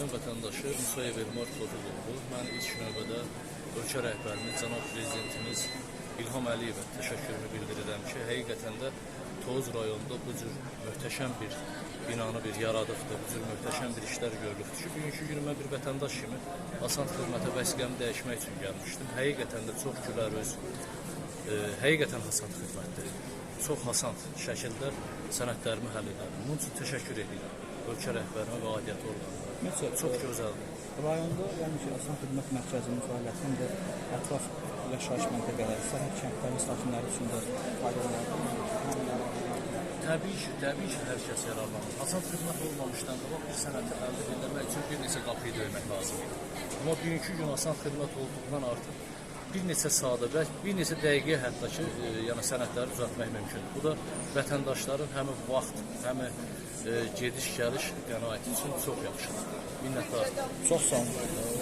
Azərbaycan vətəndaşı Musayev Elmar Toğrulov. Mən ilk növbədə ölkə rəhbərimiz, cənab prezidentimiz İlham Əliyevə təşəkkürümü bildirirəm ki, həqiqətən də Tovuz rayonunda bu cür möhtəşəm bir binanı yaradıqdır, bu cür möhtəşəm bir işlər görülübdür ki, bugünkü günümə bir vətəndaş kimi Hasant xidmətə vəsiqəmi dəyişmək üçün gəlmişdim. Həqiqətən də çox gülərüz, həqiqətən Hasant xidmətdir. Çox hasant şəkildə sənədlərimi həll edirəm. Bunun üçün təşəkkür edirəm ölkə rəhbərimə və aidiyyəti orqanlarına. Çox gözəldir. Rayonda yəni ki, Hasant Xidmət Mərkəzinin fəaliyyətində ətraf yaşayış məntəqələri, səhət kəndlərin sakinləri üçün də faydalanır. Təbii ki, hər kəs yararlanır. Hasant xidmət olmamışdan qabaq bir sənəti əldə edilmək üçün bir neçə qapıyı döymək lazımdır. Amma bugünkü gün hasant xidmət olduğundan artıq bir neçə sadə və bir neçə dəqiqəyə hətta ki, yəni sənədləri düzəltmək mümkündür. Bu da vətəndaşların həm vaxt, həm gediş-gəliş qənaəti üçün çox yaxşıdır. Minnətdarım. Çox sağ olun.